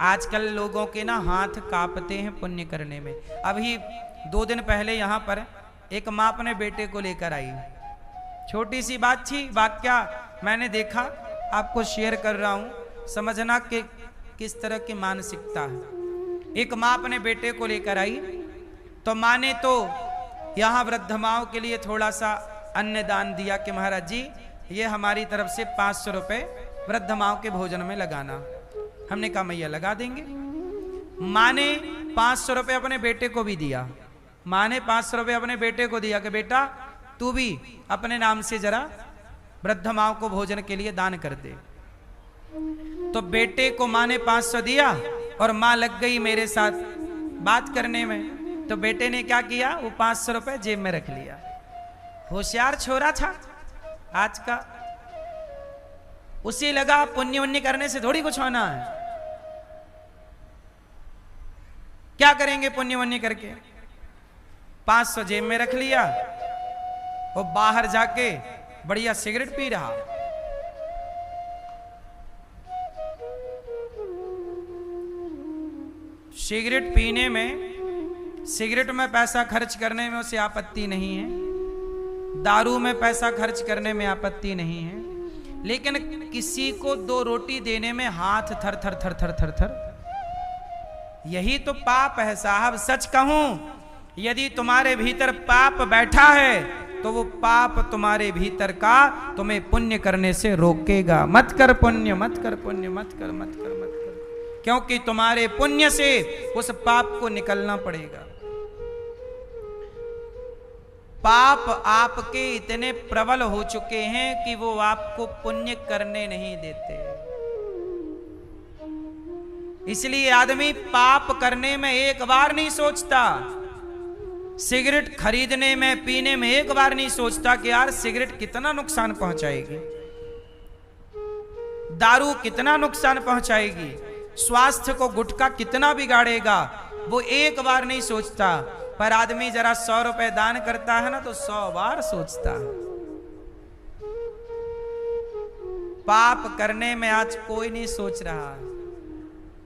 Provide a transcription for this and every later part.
आजकल लोगों के ना हाथ कांपते हैं पुण्य करने में। अभी 2 दिन पहले यहाँ पर एक माँ अपने बेटे को लेकर आई, छोटी सी बात थी, वाक्या मैंने देखा, आपको शेयर कर रहा हूँ, समझना कि किस तरह की मानसिकता है। एक माँ अपने बेटे को लेकर आई तो माँ ने तो यहाँ वृद्ध माओं के लिए थोड़ा सा अन्न दान दिया कि महाराज जी ये हमारी तरफ से 500 रुपये वृद्ध माओं के भोजन में लगाना। हमने कहा मैया लगा देंगे। माँ ने 500 रुपये अपने बेटे को भी दिया। माँ ने 500 रुपये अपने बेटे को दिया कि बेटा तू भी अपने नाम से जरा वृद्ध माओं को भोजन के लिए दान कर दे। तो बेटे को माँ ने 500 दिया और माँ लग गई मेरे साथ बात करने में। तो बेटे ने क्या किया, वो 500 रुपये जेब में रख लिया। होशियार छोरा था आज का, उसे लगा पुण्य उन्य करने से थोड़ी कुछ होना है, क्या करेंगे पुण्य उन्य करके। 500 जेब में रख लिया और बाहर जाके बढ़िया सिगरेट पी रहा। सिगरेट पीने में, सिगरेट में पैसा खर्च करने में उसे आपत्ति नहीं है, दारू में पैसा खर्च करने में आपत्ति नहीं है, लेकिन किसी को 2 रोटी देने में हाथ थर थर थर थर थर थर, यही तो पाप है साहब। सच कहूं, यदि तुम्हारे भीतर पाप बैठा है तो वो पाप तुम्हारे भीतर का तुम्हें पुण्य करने से रोकेगा। मत कर पुण्य, मत कर पुण्य, मत कर मत कर मत कर, क्योंकि तुम्हारे पुण्य से उस पाप को निकलना पड़ेगा। पाप आपके इतने प्रबल हो चुके हैं कि वो आपको पुण्य करने नहीं देते। इसलिए आदमी पाप करने में एक बार नहीं सोचता, सिगरेट खरीदने में, पीने में एक बार नहीं सोचता कि यार सिगरेट कितना नुकसान पहुंचाएगी, दारू कितना नुकसान पहुंचाएगी, स्वास्थ्य को गुटखा कितना बिगाड़ेगा, वो एक बार नहीं सोचता। पर आदमी जरा 100 रुपए दान करता है ना तो 100 बार सोचता है। पाप करने में आज कोई नहीं सोच रहा,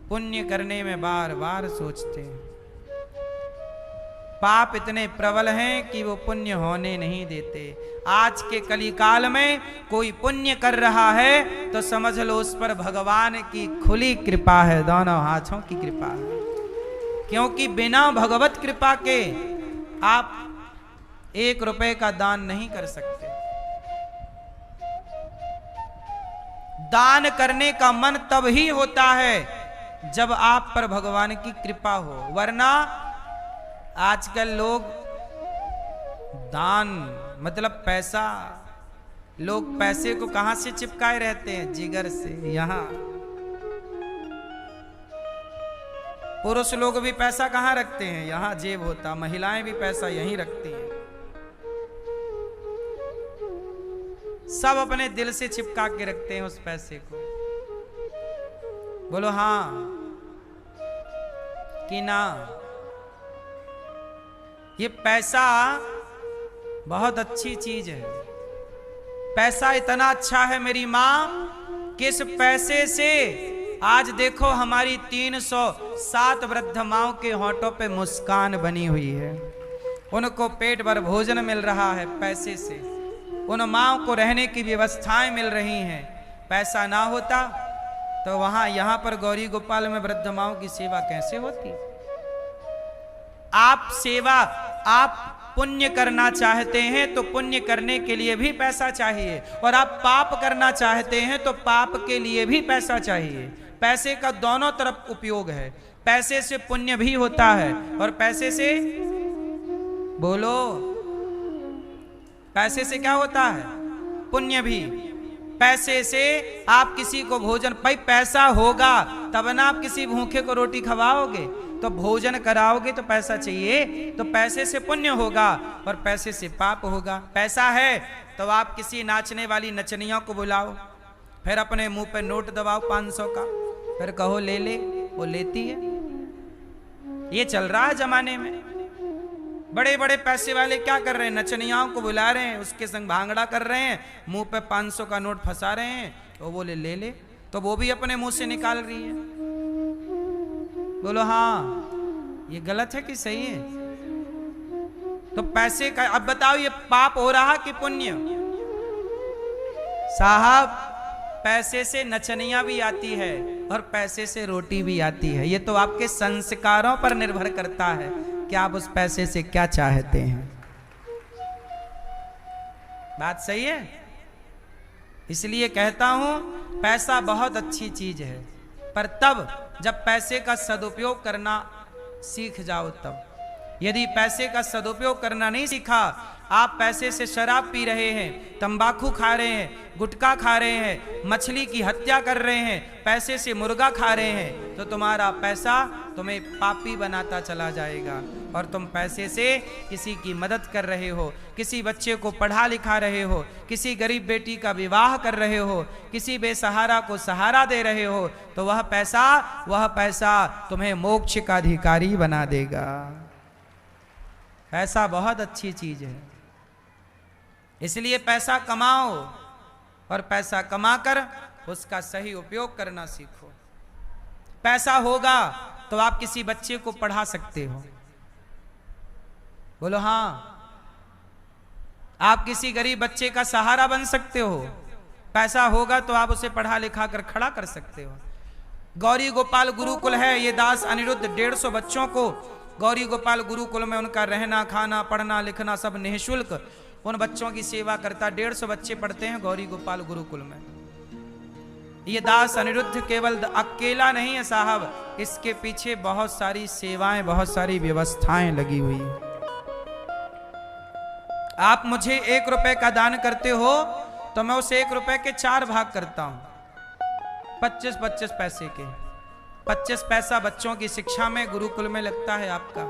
पुण्य करने में बार बार सोचते हैं। पाप इतने प्रबल हैं कि वो पुण्य होने नहीं देते। आज के कलिकाल में कोई पुण्य कर रहा है तो समझ लो उस पर भगवान की खुली कृपा है, दोनों हाथों की कृपा है। क्योंकि बिना भगवत कृपा के आप 1 रुपए का दान नहीं कर सकते। दान करने का मन तब ही होता है जब आप पर भगवान की कृपा हो, वरना आजकल लोग दान मतलब पैसा, लोग पैसे को कहां से चिपकाए रहते हैं, जिगर से। यहां पुरुष लोग भी पैसा कहां रखते हैं, यहां जेब होता, महिलाएं भी पैसा यहीं रखती हैं। सब अपने दिल से चिपका के रखते हैं उस पैसे को। बोलो हां कि ना। ये पैसा बहुत अच्छी चीज है, पैसा इतना अच्छा है मेरी मां कि इस पैसे से आज देखो हमारी 307 वृद्ध माओं के होंठों पे मुस्कान बनी हुई है। उनको पेट भर भोजन मिल रहा है पैसे से, उन माओं को रहने की व्यवस्थाएं मिल रही हैं। पैसा ना होता तो वहां यहां पर गौरी गोपाल में वृद्ध माओं की सेवा कैसे होती। आप सेवा, आप पुण्य करना चाहते हैं तो पुण्य करने के लिए भी पैसा चाहिए, और आप पाप करना चाहते हैं तो पाप के लिए भी पैसा चाहिए। पैसे का दोनों तरफ उपयोग है। पैसे से पुण्य भी होता है और पैसे से, बोलो, पैसे से क्या होता है, पुण्य भी। पैसे से आप किसी को भोजन, भाई पैसा होगा तब ना आप किसी भूखे को रोटी खवाओगे, तो भोजन कराओगे तो पैसा चाहिए, तो पैसे से पुण्य होगा और पैसे से पाप होगा। पैसा है तो आप किसी नाचने वाली नचनियों को बुलाओ, फिर अपने मुंह पे नोट दबाओ 500 का, फिर कहो ले ले, वो लेती है। ये चल रहा है जमाने में। बड़े बड़े पैसे वाले क्या कर रहे हैं, नचनियाओं को बुला रहे हैं, उसके संग भांगड़ा कर रहे हैं, मुंह पे 500 का नोट फंसा रहे हैं, तो बोले ले ले, तो वो भी अपने मुंह से निकाल रही है। बोलो हाँ। ये गलत है कि सही है? तो पैसे का अब बताओ, ये पाप हो रहा कि पुण्य? साहब, पैसे से नचनिया भी आती है और पैसे से रोटी भी आती है। ये तो आपके संस्कारों पर निर्भर करता है कि आप उस पैसे से क्या चाहते हैं। बात सही है? इसलिए कहता हूं पैसा बहुत अच्छी चीज है, पर तब जब पैसे का सदुपयोग करना सीख जाओ तब। यदि पैसे का सदुपयोग करना नहीं सीखा, आप पैसे से शराब पी रहे हैं, तंबाकू खा रहे हैं, गुटखा खा रहे हैं, मछली की हत्या कर रहे हैं, पैसे से मुर्गा खा रहे हैं, तो तुम्हारा पैसा तुम्हें पापी बनाता चला जाएगा। और तुम पैसे से किसी की मदद कर रहे हो, किसी बच्चे को पढ़ा लिखा रहे हो, किसी गरीब बेटी का विवाह कर रहे हो, किसी बेसहारा को सहारा दे रहे हो, तो वह पैसा तुम्हें मोक्ष का अधिकारी बना देगा। पैसा बहुत अच्छी चीज है, इसलिए पैसा कमाओ और पैसा कमाकर उसका सही उपयोग करना सीखो। पैसा होगा तो आप किसी बच्चे को पढ़ा सकते हो। बोलो हाँ। आप किसी गरीब बच्चे का सहारा बन सकते हो। पैसा होगा तो आप उसे पढ़ा लिखा कर खड़ा कर सकते हो। गौरी गोपाल गुरुकुल है, ये दास अनिरुद्ध 150 बच्चों को गौरी गोपाल गुरुकुल में उनका रहना, खाना, पढ़ना, लिखना सब निःशुल्क उन बच्चों की सेवा करता। 150 बच्चे पढ़ते हैं गौरी गोपाल गुरुकुल में। ये दास अनिरुद्ध केवल अकेला नहीं है साहब, इसके पीछे बहुत सारी सेवाएं, बहुत सारी व्यवस्थाएं लगी हुई है। आप मुझे 1 रुपए का दान करते हो तो मैं उस 1 रुपए के 4 भाग करता हूं, 25-25 पैसे के। 25 पैसा बच्चों की शिक्षा में गुरुकुल में लगता है आपका,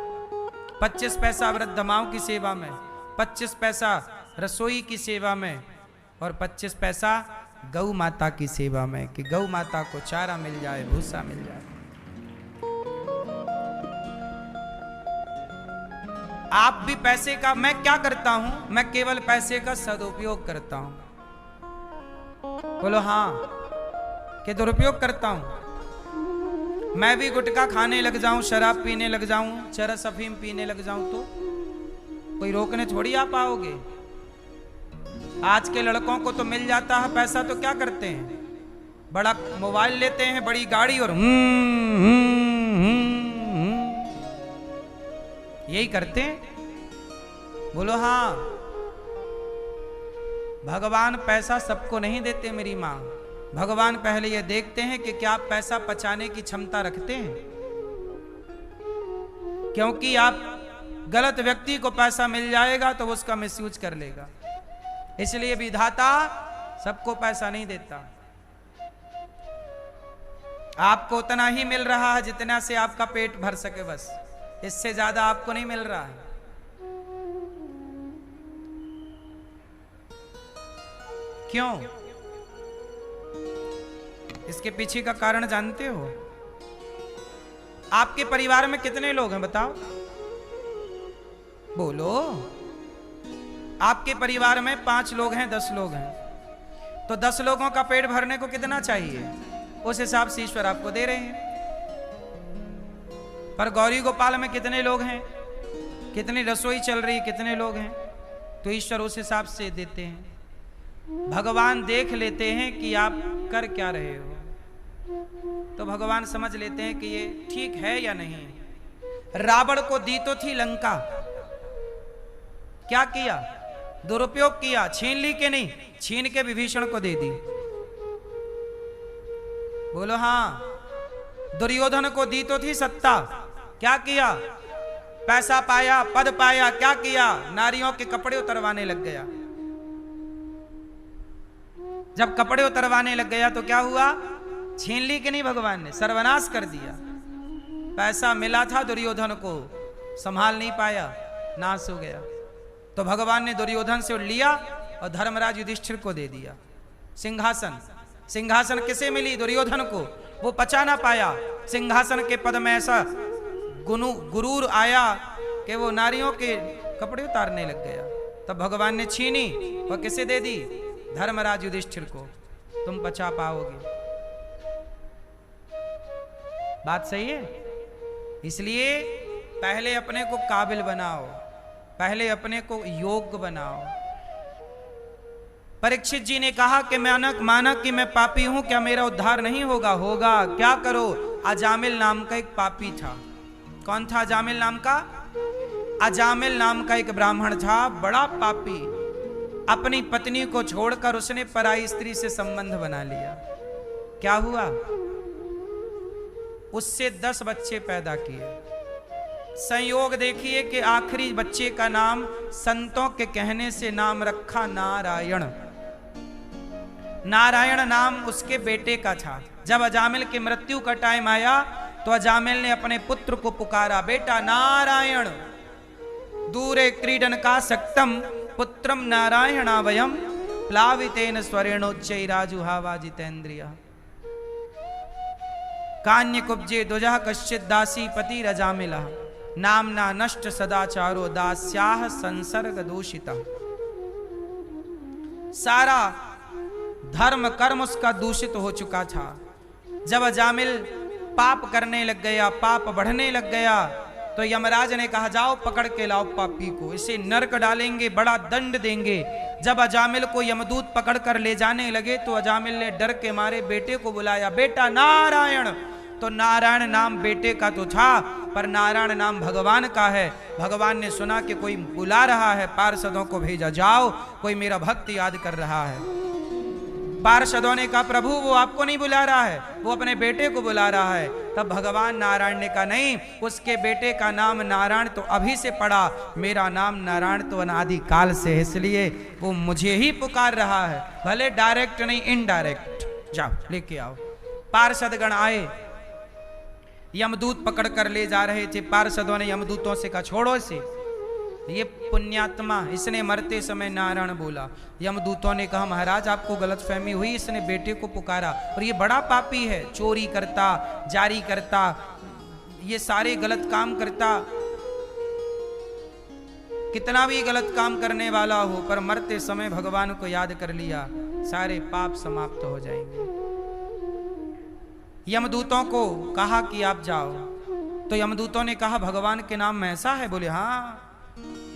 25 पैसा वृद्ध माओं की सेवा में, 25 पैसा रसोई की सेवा में और 25 पैसा गौ माता की सेवा में, कि गौ माता को चारा मिल जाए, भूसा मिल जाए। आप भी पैसे का, मैं क्या करता हूं, मैं केवल पैसे का सदुपयोग करता हूं। बोलो हाँ। कि दुरुपयोग करता हूं? मैं भी गुटखा खाने लग जाऊं, शराब पीने लग जाऊं, चरस अफीम पीने लग जाऊं तो कोई रोकने थोड़ी आ पाओगे। आज के लड़कों को तो मिल जाता है पैसा तो क्या करते हैं, बड़ा मोबाइल लेते हैं, बड़ी गाड़ी और यही करते हैं। बोलो हाँ। भगवान पैसा सबको नहीं देते मेरी मां। भगवान पहले ये देखते हैं कि क्या आप पैसा पचाने की क्षमता रखते हैं, क्योंकि आप गलत व्यक्ति को पैसा मिल जाएगा तो वो उसका मिसयूज कर लेगा। इसलिए विधाता सबको पैसा नहीं देता। आपको उतना ही मिल रहा है जितना से आपका पेट भर सके, बस इससे ज्यादा आपको नहीं मिल रहा है। क्यों? इसके पीछे का कारण जानते हो? आपके परिवार में कितने लोग हैं बताओ? बोलो। आपके परिवार में 5 लोग हैं, 10 लोग हैं, तो 10 लोगों का पेट भरने को कितना चाहिए, उस हिसाब से ईश्वर आपको दे रहे हैं। पर गौरी गोपाल में कितने लोग हैं, कितनी रसोई चल रही, कितने लोग हैं, तो ईश्वर उस हिसाब से देते हैं। भगवान देख लेते हैं कि आप कर क्या रहे हो, तो भगवान समझ लेते हैं कि ये ठीक है या नहीं। रावण को दी तो थी लंका, क्या किया? दुरुपयोग किया। छीन ली कि नहीं? छीन के विभीषण को दे दी। बोलो हाँ। दुर्योधन को दी तो थी सत्ता, क्या किया? पैसा पाया, पद पाया, क्या किया? नारियों के कपड़े उतरवाने लग गया। जब कपड़े उतरवाने लग गया तो क्या हुआ? छीन ली कि नहीं? भगवान ने सर्वनाश कर दिया। पैसा मिला था दुर्योधन को, संभाल नहीं पाया, नाश हो गया। तो भगवान ने दुर्योधन से लिया और धर्मराज युधिष्ठिर को दे दिया सिंहासन। सिंहासन किसे मिली? दुर्योधन को। वो पचा ना पाया। सिंहासन के पद में ऐसा गुरूर आया कि वो नारियों के कपड़े उतारने लग गया। तब भगवान ने छीनी और किसे दे दी? धर्मराज युधिष्ठिर को। तुम पचा पाओगे। बात सही है? इसलिए पहले अपने को काबिल बनाओ, पहले अपने को योग्य बनाओ। परीक्षित जी ने कहा कि माना कि मैं पापी हूं, क्या मेरा उद्धार नहीं होगा? होगा। क्या करो? अजामिल नाम का एक पापी था। कौन था अजामिल नाम का? अजामिल नाम का एक ब्राह्मण था, बड़ा पापी। अपनी पत्नी को छोड़कर उसने पराई स्त्री से संबंध बना लिया। क्या हुआ? उससे 10 बच्चे पैदा किए। संयोग देखिए कि आखिरी बच्चे का नाम संतों के कहने से नाम रखा नारायण। नारायण नाम उसके बेटे का था। जब अजामिल की मृत्यु का टाइम आया तो अजामिल ने अपने पुत्र को पुकारा, बेटा नारायण, दूरे क्रीडन का सक्तम पुत्रम नारायणावयम प्लावितेन स्वरेणोच्चैराजुहावा जितेन्द्रियः कान्य कुब्जे दुजः कश्चित दासी पति रजामिलः नामना नष्ट सदाचारो दास्याः संसर्ग दूषिता। सारा धर्म कर्म उसका दूषित हो चुका था। जब अजामिल पाप करने लग गया, पाप बढ़ने लग गया, तो यमराज ने कहा जाओ पकड़ के लाओ पापी को, इसे नरक डालेंगे, बड़ा दंड देंगे। जब अजामिल को यमदूत पकड़ कर ले जाने लगे तो अजामिल ने डर के मारे बेटे को बुलाया, बेटा नारायण। तो नारायण नाम बेटे का तो था, पर नारायण नाम भगवान का है। भगवान ने सुना कि कोई बुला रहा है, पार्षदों को भेजा, जाओ कोई मेरा भक्त याद कर रहा है। पार्षदों ने कहा प्रभु वो आपको नहीं बुला रहा है, वो अपने बेटे को बुला रहा है। तब भगवान नारायण ने कहा नहीं, उसके बेटे का नाम नारायण तो अभी से पड़ा, मेरा नाम नारायण तो अनादि काल से है, इसलिए वो मुझे ही पुकार रहा है, भले डायरेक्ट नहीं इनडायरेक्ट। जाओ लेके आओ। पार्षदगण आए, यमदूत पकड़ कर ले जा रहे थे। पार्षदों ने यमदूतों से कहा छोड़ो इसे, ये पुण्यात्मा, इसने मरते समय नारायण बोला। यमदूतों ने कहा महाराज आपको गलतफहमी हुई, इसने बेटे को पुकारा और ये बड़ा पापी है, चोरी करता, जारी करता, ये सारे गलत काम करता। कितना भी गलत काम करने वाला हो, पर मरते समय भगवान को याद कर लिया, सारे पाप समाप्त हो जाएंगे। यमदूतों को कहा कि आप जाओ। तो यमदूतों ने कहा भगवान के नाम में ऐसा है? बोले हाँ,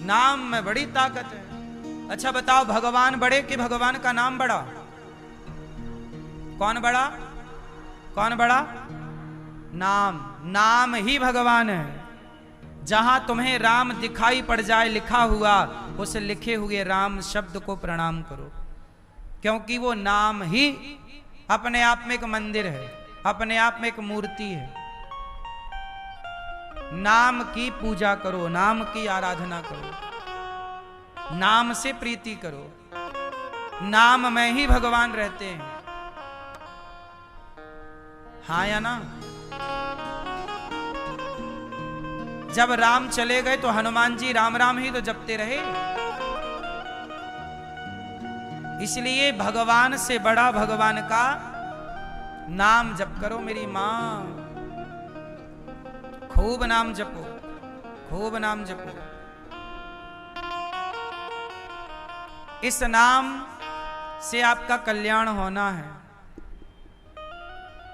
नाम में बड़ी ताकत है। अच्छा बताओ भगवान बड़े कि भगवान का नाम बड़ा? कौन बड़ा? कौन बड़ा? नाम। नाम ही भगवान है। जहां तुम्हें राम दिखाई पड़ जाए लिखा हुआ, उस लिखे हुए राम शब्द को प्रणाम करो, क्योंकि वो नाम ही अपने आप में एक मंदिर है, अपने आप में एक मूर्ति है। नाम की पूजा करो, नाम की आराधना करो, नाम से प्रीति करो। नाम में ही भगवान रहते हैं। हाँ या ना? जब राम चले गए तो हनुमान जी राम राम ही तो जपते रहे। इसलिए भगवान से बड़ा भगवान का नाम जप करो। मेरी मां खूब नाम जपो, खूब नाम जपो। इस नाम से आपका कल्याण होना है।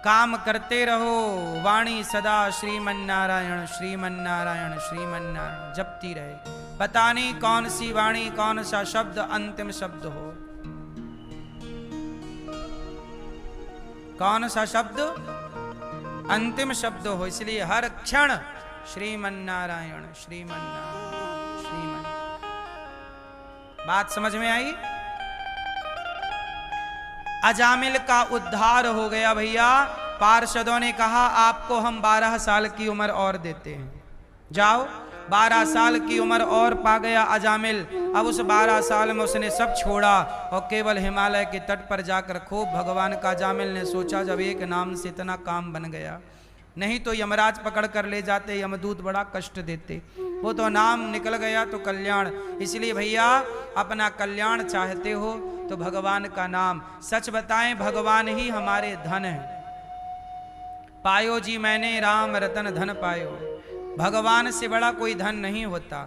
काम करते रहो, वाणी सदा श्रीमन्नारायण श्रीमन्नारायण श्रीमन्नारायण जपती रहे। पता नहीं कौन सी वाणी, कौन सा शब्द अंतिम शब्द हो, कौन सा शब्द अंतिम शब्द हो। इसलिए हर क्षण श्रीमन्नारायण श्रीमन्नारायण श्रीमन्नारायण। बात समझ में आई? अजामिल का उद्धार हो गया भैया। पार्षदों ने कहा आपको हम 12 साल की उम्र और देते हैं, जाओ। 12 साल की उम्र और पा गया अजामिल। अब उस 12 साल में उसने सब छोड़ा और केवल हिमालय के तट पर जाकर खूब भगवान का। अजामिल ने सोचा जब एक नाम से इतना काम बन गया, नहीं तो यमराज पकड़ कर ले जाते, यमदूत बड़ा कष्ट देते। वो तो नाम निकल गया तो कल्याण। इसलिए भैया अपना कल्याण चाहते हो तो भगवान का नाम। सच बताएं भगवान ही हमारे धन है। पायो जी मैंने राम रतन धन पायो। भगवान से बड़ा कोई धन नहीं होता।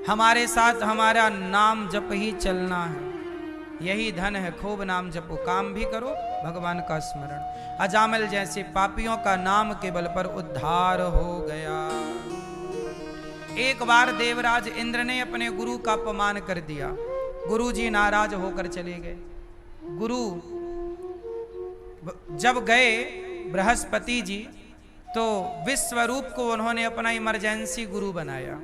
हमारे साथ हमारा नाम जप ही चलना है। यही धन है, खूब नाम जपो, काम भी करो, भगवान का स्मरण। अजामिल जैसे पापियों का नाम के बल पर उद्धार हो गया। एक बार देवराज इंद्र ने अपने गुरु का अपमान कर दिया। गुरु जी नाराज होकर चले गए। गुरु जब गए बृहस्पति जी, तो विश्वरूप को उन्होंने अपना इमरजेंसी गुरु बनाया।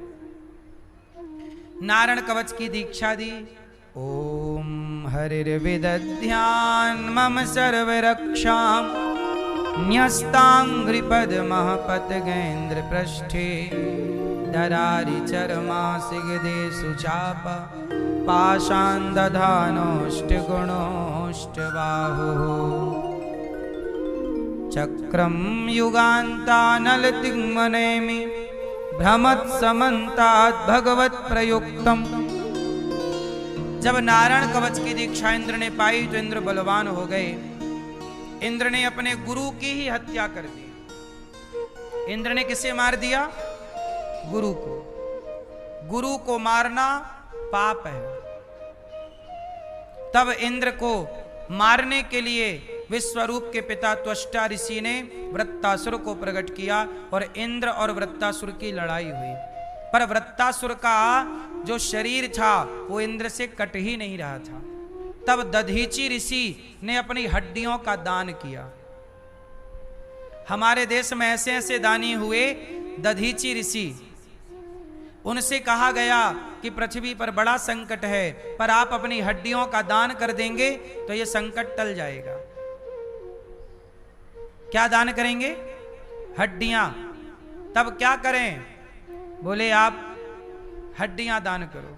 नारायण कवच की दीक्षा दी। ओम हरिर्विदध्यान मम सर्वरक्षां न्यस्तांघ्रिपद्मः पतगेन्द्र पृष्ठे दरारि चर्मासिगदेषु चाप पाशान् दधानोऽष्टगुणोऽष्टबाहुः चक्रं युगान्तानलतिग्मनेमि भ्रमत्समन्तात् भगवत् प्रयुक्तम्। जब नारायण कवच की दीक्षा इंद्र ने पाई तो इंद्र बलवान हो गए। इंद्र ने अपने गुरु की ही हत्या कर दी। इंद्र ने किसे मार दिया? गुरु को। गुरु को मारना पाप है। तब इंद्र को मारने के लिए विश्वरूप के पिता त्वष्टा ऋषि ने वृत्तासुर को प्रकट किया और इंद्र और वृत्तासुर की लड़ाई हुई। पर वृत्तासुर का जो शरीर था वो इंद्र से कट ही नहीं रहा था। तब दधीचि ऋषि ने अपनी हड्डियों का दान किया। हमारे देश में ऐसे ऐसे दानी हुए दधीचि ऋषि। उनसे कहा गया कि पृथ्वी पर बड़ा संकट है, पर आप अपनी हड्डियों का दान कर देंगे तो ये संकट टल जाएगा। क्या दान करेंगे? हड्डियां। तब क्या करें? बोले आप हड्डियां दान करो।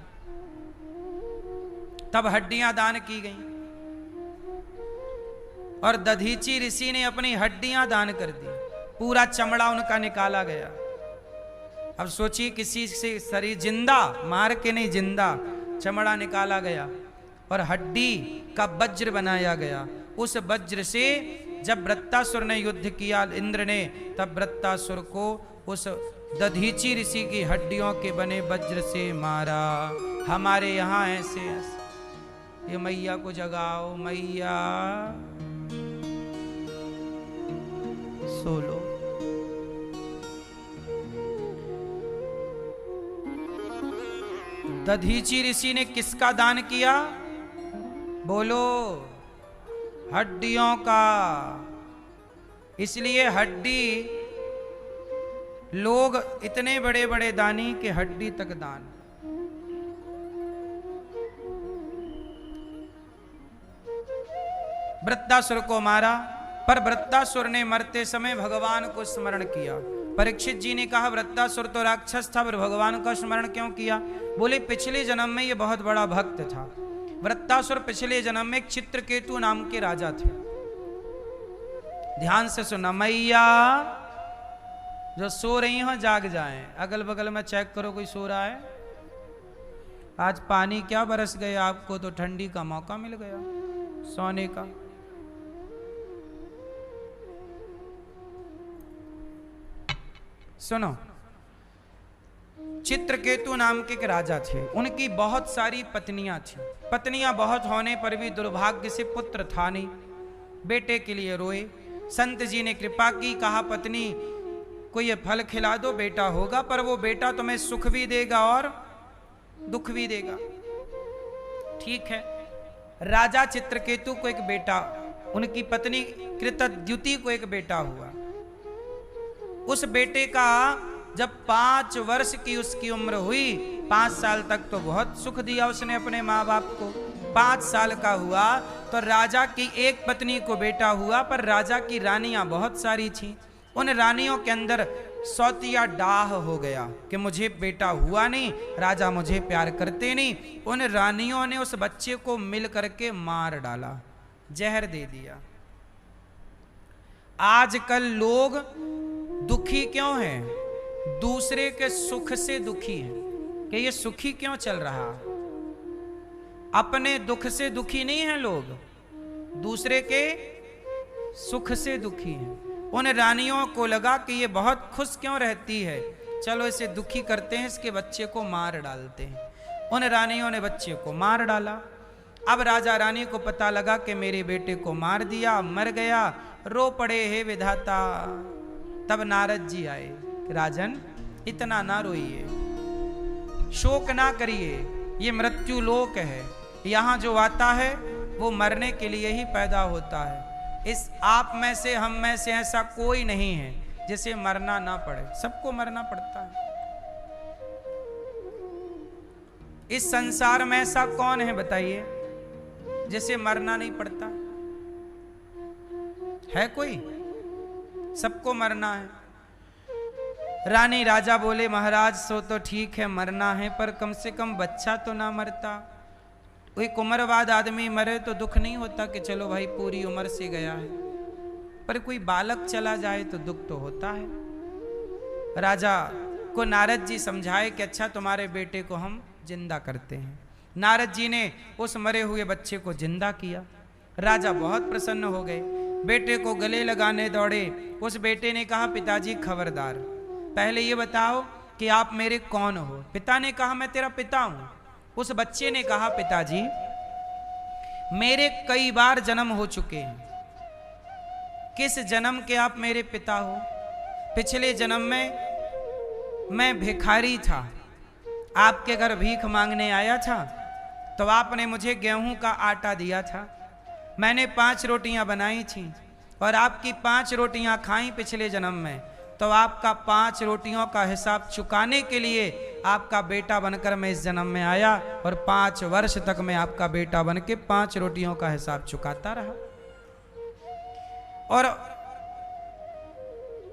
तब हड्डियां दान की गई और दधीचि ऋषि ने अपनी हड्डियां दान कर दी। पूरा चमड़ा उनका निकाला गया। अब सोचिए, किसी से शरीर जिंदा, मार के नहीं, जिंदा चमड़ा निकाला गया और हड्डी का वज्र बनाया गया। उस वज्र से जब वृत्तासुर ने युद्ध किया इंद्र ने, तब वृत्तासुर को उस दधीचि ऋषि की हड्डियों के बने वज्र से मारा। हमारे यहाँ ऐसे ये मैया को जगाओ, मैया सो लो। दधीचि ऋषि ने किसका दान किया? बोलो, हड्डियों का। इसलिए हड्डी, लोग इतने बड़े बड़े दानी के हड्डी तक दान। वृत्तासुर को मारा, पर वृत्तासुर ने मरते समय भगवान को स्मरण किया। परीक्षित जी ने कहा, वृत्तासुर तो राक्षस था, पर भगवान का स्मरण क्यों किया? बोले, पिछले जन्म में ये बहुत बड़ा भक्त था। वृत्तासुर पिछले जन्म में चित्रकेतु नाम के राजा थे। ध्यान से सुना, मैया जो सो रही हो जाग जाएं। अगल बगल में चेक करो कोई सो रहा है। आज पानी क्या बरस गया आपको, तो ठंडी का मौका मिल गया सोने का। सुनो, चित्रकेतु नाम के एक राजा थे। उनकी बहुत सारी पत्नियां थी। पत्नियां बहुत होने पर भी दुर्भाग्य से पुत्र था नहीं। बेटे के लिए रोए। संत जी ने कृपा की, कहा पत्नी को ये फल खिला दो, बेटा होगा, पर वो बेटा तुम्हें सुख भी देगा और दुख भी देगा। ठीक है। राजा चित्रकेतु को एक बेटा, उनकी पत्नी कृतद्युति को एक बेटा हुआ। उस बेटे का जब 5 वर्ष की उसकी उम्र हुई, 5 साल तक तो बहुत सुख दिया उसने अपने माँ बाप को। 5 साल का हुआ तो राजा की एक पत्नी को बेटा हुआ, पर राजा की रानियां बहुत सारी थीं। उन रानियों के अंदर सौतिया डाह हो गया कि मुझे बेटा हुआ नहीं, राजा मुझे प्यार करते नहीं। उन रानियों ने उस बच्चे को मिल करके मार डाला, जहर दे दिया। आजकल लोग दुखी क्यों हैं? दूसरे के सुख से दुखी हैं कि ये सुखी क्यों चल रहा। अपने दुख से दुखी नहीं हैं लोग, दूसरे के सुख से दुखी हैं। उन रानियों को लगा कि ये बहुत खुश क्यों रहती है, चलो इसे दुखी करते हैं, इसके बच्चे को मार डालते हैं। उन रानियों ने बच्चे को मार डाला। अब राजा रानी को पता लगा कि मेरे बेटे को मार दिया, मर गया, रो पड़े हे विधाता। तब नारद जी आए, राजन इतना ना रोइए, शोक ना करिए, ये मृत्यु लोक है, यहाँ जो आता है वो मरने के लिए ही पैदा होता है। इस आप में से हम में से ऐसा कोई नहीं है जिसे मरना ना पड़े, सबको मरना पड़ता है। इस संसार में ऐसा कौन है बताइए जिसे मरना नहीं पड़ता? है कोई? सबको मरना है। रानी राजा बोले, महाराज सो तो ठीक है मरना है, पर कम से कम बच्चा तो ना मरता। एक उम्र बाद आदमी मरे तो दुख नहीं होता कि चलो भाई पूरी उम्र से गया है, पर कोई बालक चला जाए तो दुख तो होता है। राजा को नारद जी समझाए कि अच्छा तुम्हारे बेटे को हम जिंदा करते हैं। नारद जी ने उस मरे हुए बच्चे को जिंदा किया। राजा बहुत प्रसन्न हो गए, बेटे को गले लगाने दौड़े। उस बेटे ने कहा, पिताजी खबरदार, पहले ये बताओ कि आप मेरे कौन हो? पिता ने कहा, मैं तेरा पिता हूं। उस बच्चे ने कहा, पिताजी मेरे कई बार जन्म हो चुके हैं। किस जन्म के आप मेरे पिता हो? पिछले जन्म में मैं भिखारी था, आपके घर भीख मांगने आया था, तो आपने मुझे गेहूं का आटा दिया था, मैंने 5 रोटियां बनाई थी और आपकी 5 रोटियां खाई पिछले जन्म में, तो आपका 5 रोटियों का हिसाब चुकाने के लिए आपका बेटा बनकर मैं इस जन्म में आया और 5 वर्ष तक मैं आपका बेटा बन के 5 रोटियों का हिसाब चुकाता रहा। और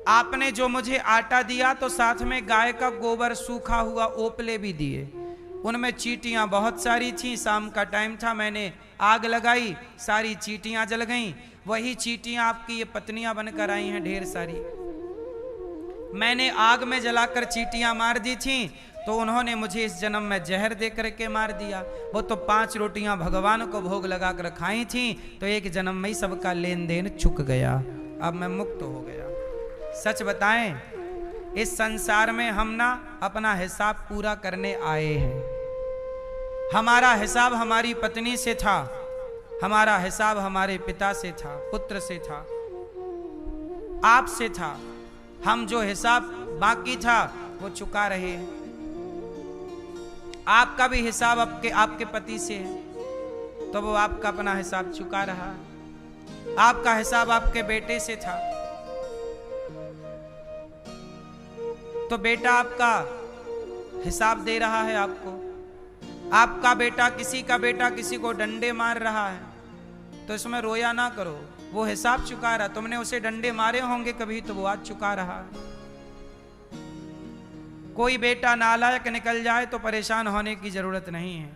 आपने जो मुझे आटा दिया तो साथ में गाय का गोबर सूखा हुआ ओपले भी दिए, उनमें चींटियां बहुत सारी थी। शाम का टाइम था, मैंने आग लगाई, सारी चींटियां जल गईं। वही चींटियां आपकी ये पत्नियां बनकर आई हैं ढेर सारी। मैंने आग में जलाकर चींटियां मार दी थी, तो उन्होंने मुझे इस जन्म में जहर दे करके मार दिया। वो तो 5 रोटियां भगवान को भोग लगाकर खाई थी, तो एक जन्म में ही सबका लेन देन चुक गया, अब मैं मुक्त हो गया। सच बताएं, इस संसार में हम ना अपना हिसाब पूरा करने आए हैं। हमारा हिसाब हमारी पत्नी से था, हमारा हिसाब हमारे पिता से था, पुत्र से था, आपसे था। हम जो हिसाब बाकी था वो चुका रहे हैं। आपका भी हिसाब आपके पति से है, तो वो आपका अपना हिसाब चुका रहा है। आपका हिसाब आपके बेटे से था, तो बेटा आपका हिसाब दे रहा है आपको। आपका बेटा, किसी का बेटा किसी को डंडे मार रहा है, तो इसमें रोया ना करो, वो हिसाब चुका रहा। तुमने उसे डंडे मारे होंगे कभी, तो वो आज चुका रहा। कोई बेटा नालायक निकल जाए तो परेशान होने की जरूरत नहीं है,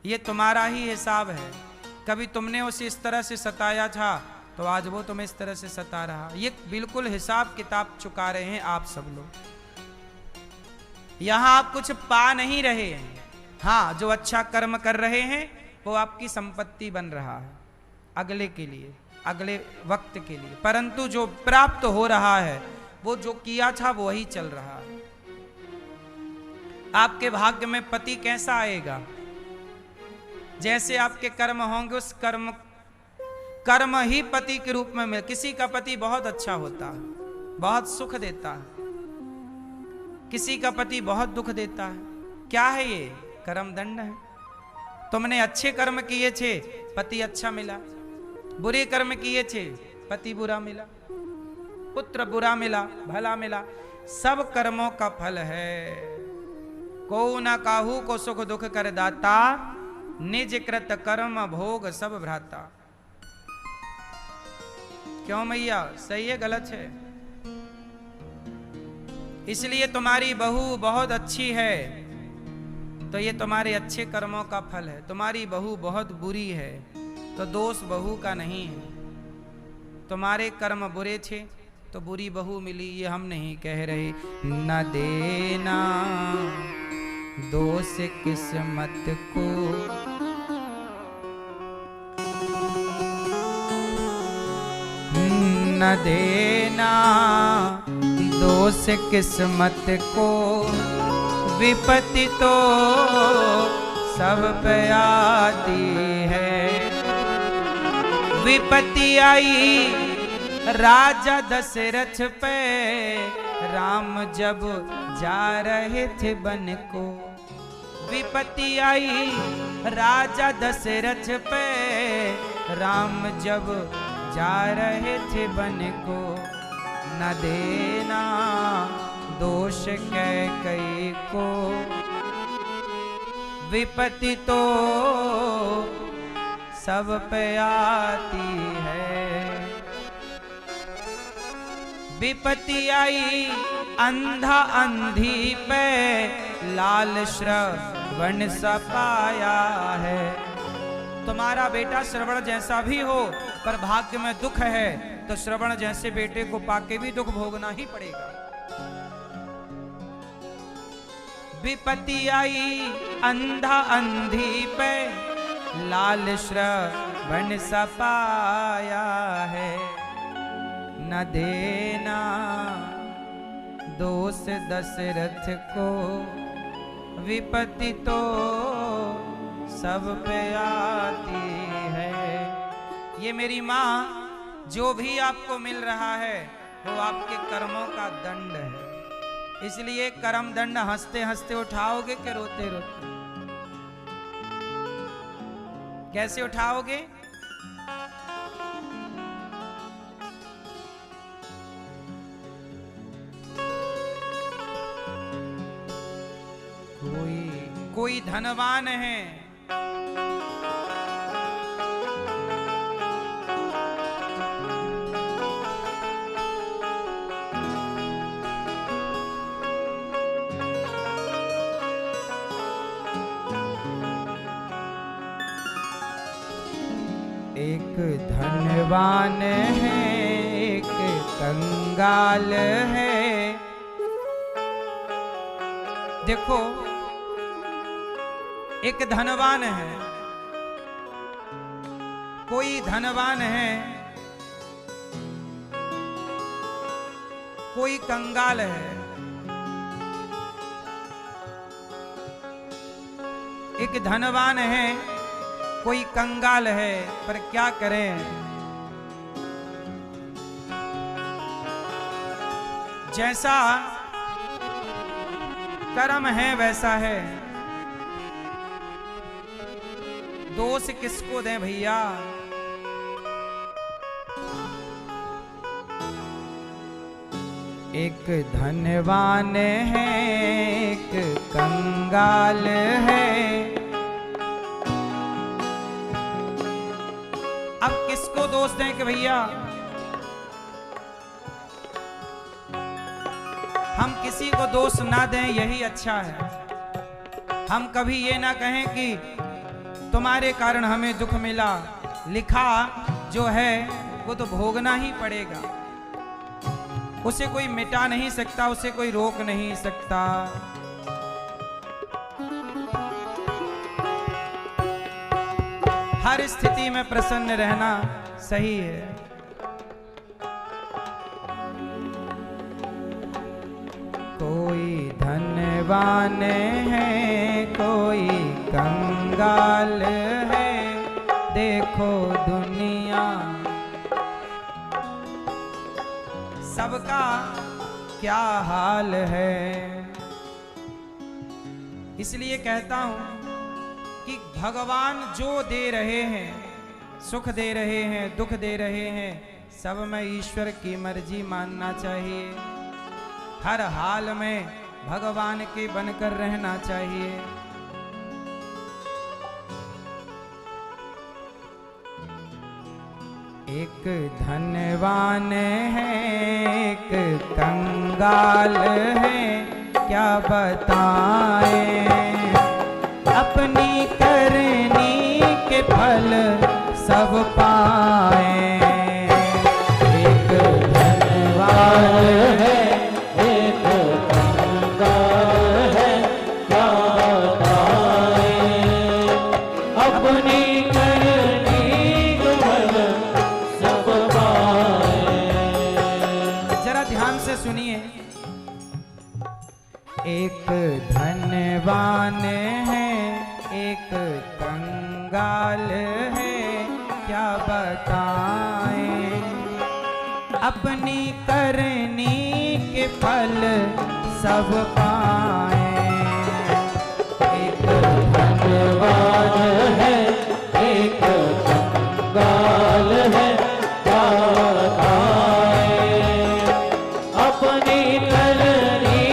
ये तुम्हारा ही हिसाब है। कभी तुमने उसे इस तरह से सताया था, तो आज वो तुम्हें इस तरह से सता रहा। ये बिल्कुल हिसाब किताब चुका रहे हैं आप सब लोग। यहां आप कुछ पा नहीं रहे हैं। हाँ, जो अच्छा कर्म कर रहे हैं वो आपकी संपत्ति बन रहा है अगले के लिए, अगले वक्त के लिए, परंतु जो प्राप्त हो रहा है वो जो किया था वो ही चल रहा है। आपके भाग्य में पति कैसा आएगा? जैसे आपके कर्म होंगे, उस कर्म ही पति के रूप में मिले। किसी का पति बहुत अच्छा होता है, बहुत सुख देता है, किसी का पति बहुत दुख देता है। क्या है ये? कर्म दंड है। तुमने अच्छे कर्म किए थे, पति अच्छा मिला, बुरे कर्म किए थे, पति बुरा मिला, पुत्र बुरा मिला, भला मिला। सब कर्मों का फल है। को न काहू को सुख दुख कर दाता, निज कृत कर्म भोग सब भ्राता। क्यों मैया, सही है गलत है? इसलिए तुम्हारी बहू बहुत अच्छी है तो ये तुम्हारे अच्छे कर्मों का फल है। तुम्हारी बहू बहुत बुरी है तो दोष बहू का नहीं है। तुम्हारे कर्म बुरे थे तो बुरी बहू मिली, ये हम नहीं कह रहे। न देना दोष किस्मत को, न देना दोष किस्मत को, विपत्ति तो सब पे आती है। विपत्ति आई राजा दशरथ पे, राम जब जा रहे थे वन को। विपत्ति आई राजा दशरथ पे, राम जब जा रहे थे वन को। न देना दोष कैकेयी को, विपत्ति तो सब पे आती है। विपत्ति आई अंधा अंधी पे, लाल श्रवण सा पाया है। तुम्हारा बेटा श्रवण जैसा भी हो, पर भाग्य में दुख है तो श्रवण जैसे बेटे को पाके भी दुख भोगना ही पड़ेगा। विपत्ति आई अंधा अंधी पे, लाल श्रवण सा पाया है। न देना दोष दशरथ को, विपत्ति तो सब पे आती है। ये मेरी माँ, जो भी आपको मिल रहा है वो आपके कर्मों का दंड है। इसलिए कर्म दंड हंसते हंसते उठाओगे कि रोते रोते? कैसे उठाओगे? कोई धनवान है, एक धनवान है एक कंगाल है। देखो, एक धनवान है, कोई धनवान है, कोई कंगाल है। एक धनवान है, कोई कंगाल है, पर क्या करें? जैसा कर्म है वैसा है। दोष किसको दें भैया? एक धनवान है एक कंगाल है। अब किसको दोष दें कि भैया हम किसी को दोष ना दें, यही अच्छा है। हम कभी ये ना कहें कि तुम्हारे कारण हमें दुख मिला। लिखा जो है वो तो भोगना ही पड़ेगा, उसे कोई मिटा नहीं सकता, उसे कोई रोक नहीं सकता। हर स्थिति में प्रसन्न रहना सही है। कोई धनवान है कोई कंगाल है, देखो दुनिया सबका क्या हाल है। इसलिए कहता हूं कि भगवान जो दे रहे हैं, सुख दे रहे हैं, दुख दे रहे हैं, सब में ईश्वर की मर्जी मानना चाहिए। हर हाल में भगवान के बनकर रहना चाहिए। एक धनवान है एक कंगाल है, क्या बताएं अपनी करनी के फल सब पाए। एक धनवान है एक कंगाल है, क्या बताएं अपनी सुनिए। एक धनवान है एक कंगाल है क्या बताएं, अपनी करनी के फल सब पाए। एक धनवान है एक कंगाल है क्या बताएं, अपनी करनी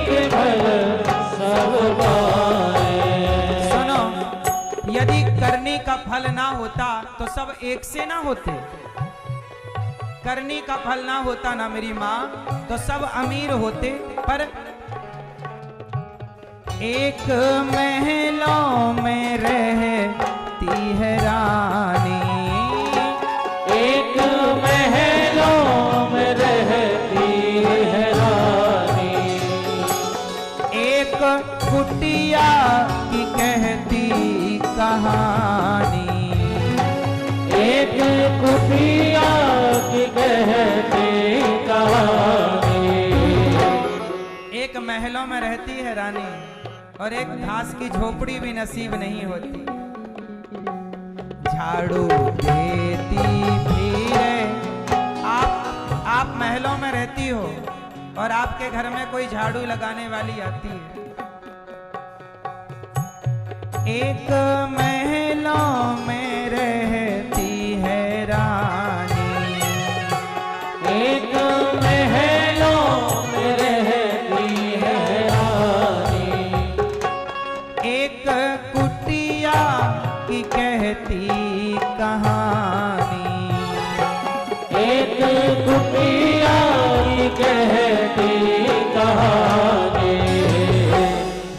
के फल सब पाए। सुनो, यदि करनी का फल ना होता तो सब एक से ना होते। करनी का फल ना होता ना मेरी माँ तो सब अमीर होते। पर एक महलों में रहती है रानी, एक महलों में रहती है रानी, एक कुटिया की कहती कहानी, एक कुटिया की कहती कहानी। एक महलों में रहती है रानी और एक घास की झोपड़ी भी नसीब नहीं होती। झाड़ू देती भी है, आप महलों में रहती हो और आपके घर में कोई झाड़ू लगाने वाली आती है। एक महलों में रहती है रानी, एक महलों में रहती है रानी, एक कुटिया की कहती कहानी, एक कुटिया की कहती कहानी।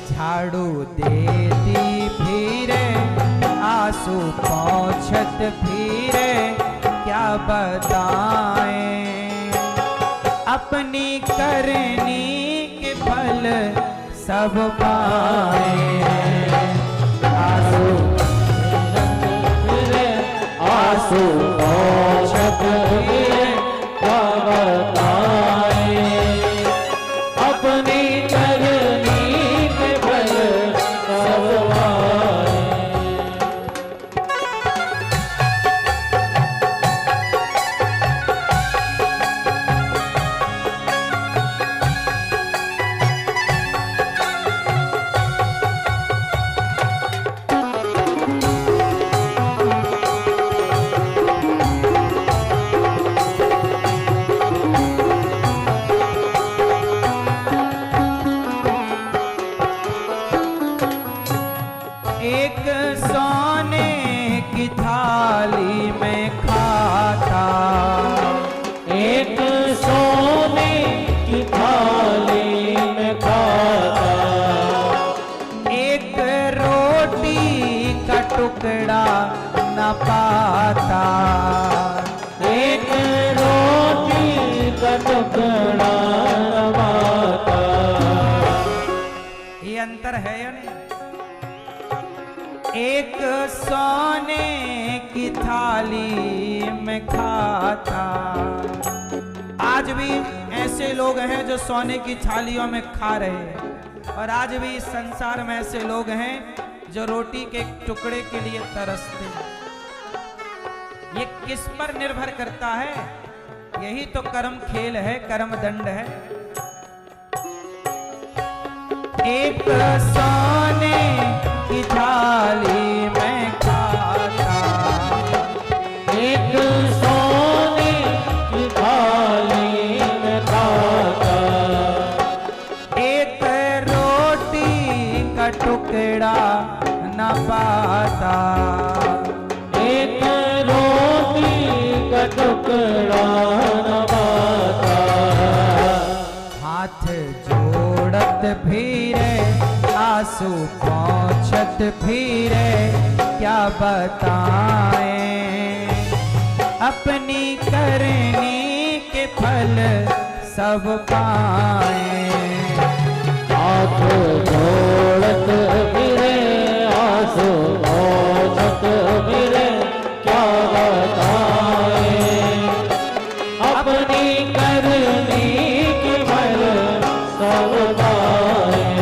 झाड़ू देती फिरे आंसू पोंछत फिरे क्या बताएं, अपनी करनी के फल सब पाए। आंसू फिरे आंसू पोंछत फिरे क्या बताएं, अपनी करनी के फल सब पाए। एक सोने की थाली में खाता, एक सोने की थाली में खाता, एक रोटी का टुकड़ा न पाता, एक रोटी का टुकड़ा न पाता। ये अंतर है या नहीं? एक सोने की थाली में खाता। आज भी ऐसे लोग हैं जो सोने की थालियों में खा रहे हैं और आज भी इस संसार में ऐसे लोग हैं जो रोटी के टुकड़े के लिए तरसते हैं। ये किस पर निर्भर करता है? यही तो कर्म खेल है, कर्म दंड है। एक सोने की थाली में खाता, एक सोने की थाली में खाता, एक रोटी का टुकड़ा न पाता, एक रोटी का टुकड़ा न पाता। हाथ जोड़त फिरे आंसू पोंछत फिरे क्या बताएं, अपनी करनी के फल सब पाए। हाथ जोड़त फिरे आंसू पोंछत फिरे क्या बताएं, अपनी करनी के फल सब पाए।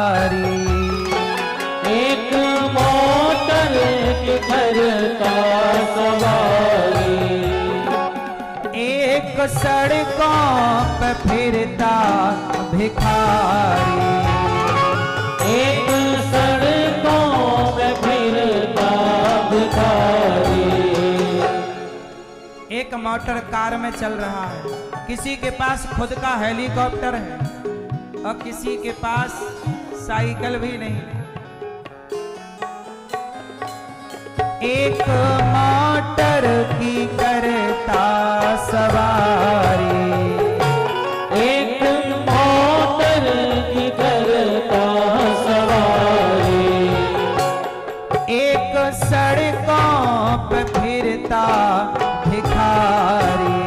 सवारी। एक मोटर की करता सवारी। एक सड़कों पे फिरता भिखारी। एक सड़कों पे फिरता भिखारी। एक मोटर कार में चल रहा है, किसी के पास खुद का हेलीकॉप्टर है और किसी के पास साइकिल भी नहीं है। एक मोटर की करता सवारी। एक मोटर की करता सवारी। एक सड़कों पे फिरता भिखारी।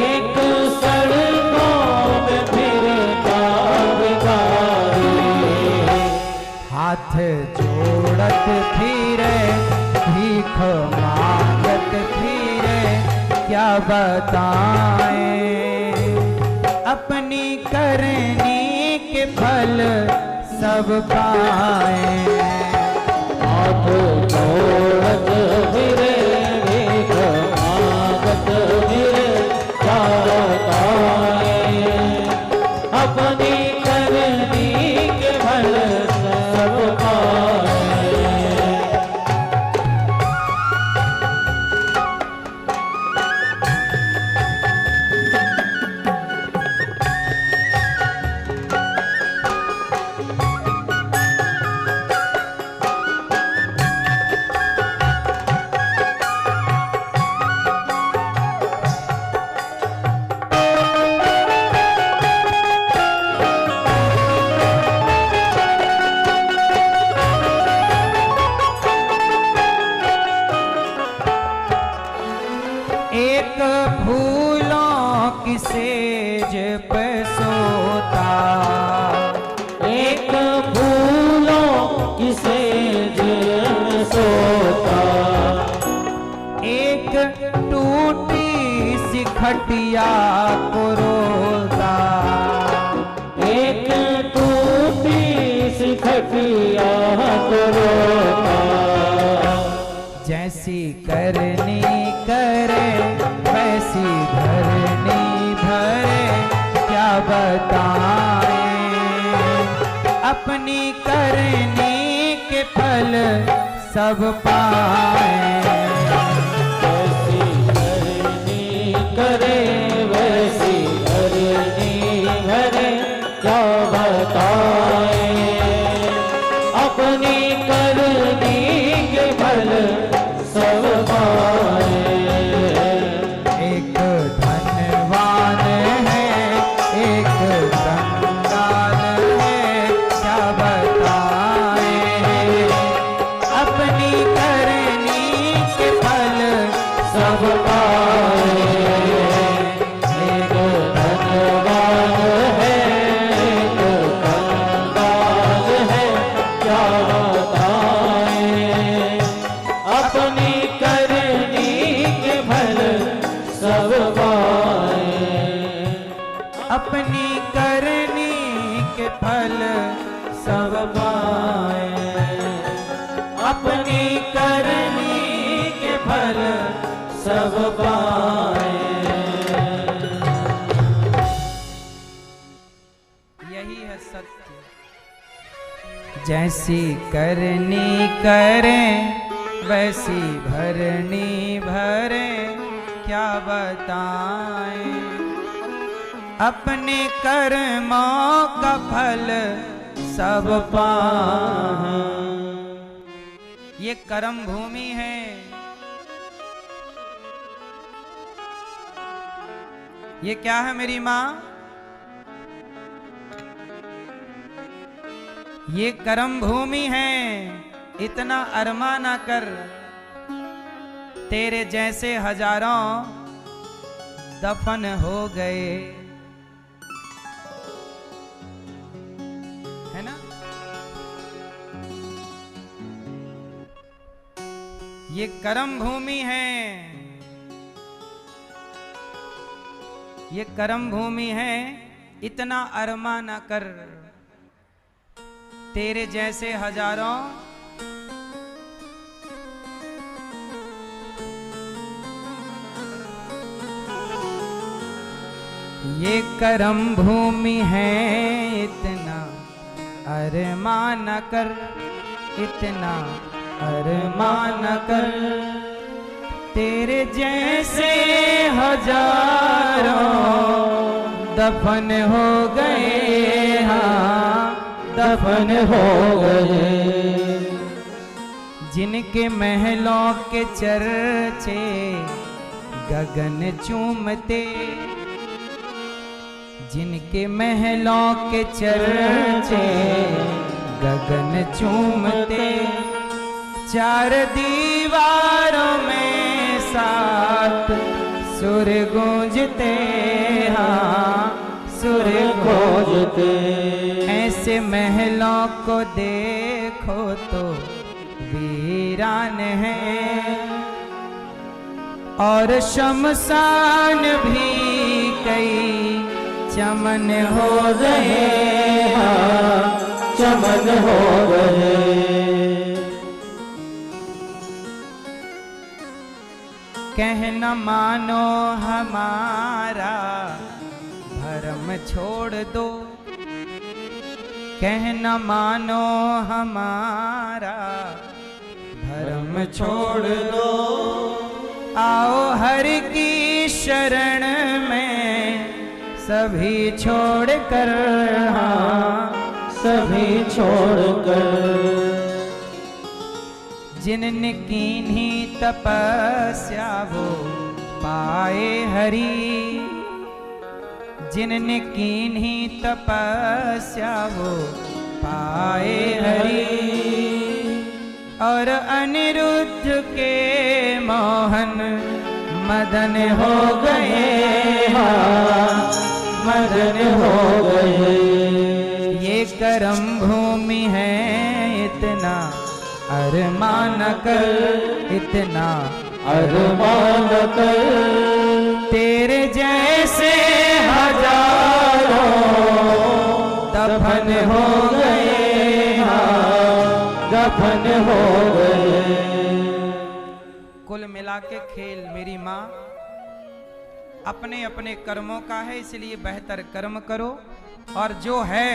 एक सड़कों पे फिरता भिखारी। हाथ जोड़त फिरे, भीख मांगत फिरे, क्या बताएं अपनी करनी के फल सब पाए। हाथ जोड़त फिरे, भीख मांगत फिरे, क्या बताएं अपनी करनी के फल सब पाए। एक फूलों की सेज पे सोता। एक फूलों की सेज में सोता। एक टूटी सी खटिया को रोता। एक टूटी सी खटिया को रोता। जैसी करनी करे वैसी भरनी भरे, क्या बताएं अपनी करनी के फल सब पाए। वैसी करनी करे वैसी करनी भरे, क्या बताएं अपनी करनी के फल सब पाए। एक धनवान है, एक कंगाल है, क्या बताएं अपनी करनी के फल सब पाए। एक धनवान है, एक कंगाल है, क्या बताएं अपनी करनी के फल सब पाए। अपनी करनी के फल सब पाए। अपनी करनी के फल सब पाए। यही है सत्य। जैसी करनी करें वैसी भरनी भरे, क्या बताएं अपने कर्मों का फल सब पाएं। ये कर्म भूमि है। ये क्या है मेरी माँ? ये कर्म भूमि है। इतना अरमा ना कर, तेरे जैसे हजारों दफन हो गए। है ना? ये कर्म भूमि है। ये कर्म भूमि है। इतना अरमा ना कर, तेरे जैसे हजारों ये करम भूमि है इतना अरमान कर, इतना अरमान कर, तेरे जैसे हजारों दफन हो गए, हाँ दफन हो गए। जिनके महलों के चर्चे गगन चूमते, जिनके महलों के चर्चे गगन चूमते, चार दीवारों में सात सुर गूंजते, हाँ सुर गूंजते। ऐसे महलों को देखो तो वीरान है, और शमशान भी कई चमन हो गए, हाँ चमन हो गए। कहना मानो हमारा भरम छोड़ दो, कहना मानो हमारा भरम छोड़ दो, आओ हरि की शरण में सभी छोड़ कर, हाँ सभी छोड़ कर। जिनने कीन्ही तपस्या वो पाए हरि, जिनने कीन्ही तपस्या वो पाए हरि, और अनिरुद्ध के मोहन मदन हो गए, हाँ मदन हो गए। ये करम भूमि है इतना अरमान कर, इतना अरमान कर, तेरे जैसे हजारों दफन हो गए, हाँ दफन हो गए। कुल मिला के खेल मेरी माँ अपने अपने कर्मों का है, इसलिए बेहतर कर्म करो, और जो है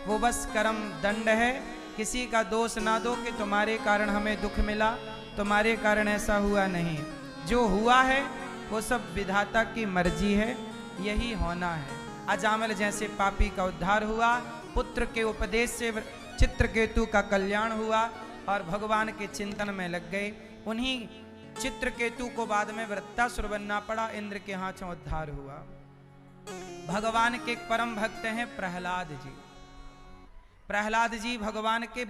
वो बस कर्म दंड है। किसी का दोष ना दो कि तुम्हारे कारण हमें दुख मिला, तुम्हारे कारण ऐसा हुआ नहीं। जो हुआ है वो सब विधाता की मर्जी है, यही होना है। अजामिल जैसे पापी का उद्धार हुआ, पुत्र के उपदेश से चित्रकेतु का कल्याण हुआ और भगवान के चिंतन में लग गए। उन्हीं चित्रकेतु को बाद में वृत्तासुर बनना पड़ा, इंद्र के हाथों उद्धार हुआ। भगवान के एक परम भक्त हैं प्रहलाद जी। प्रहलाद जी भगवान के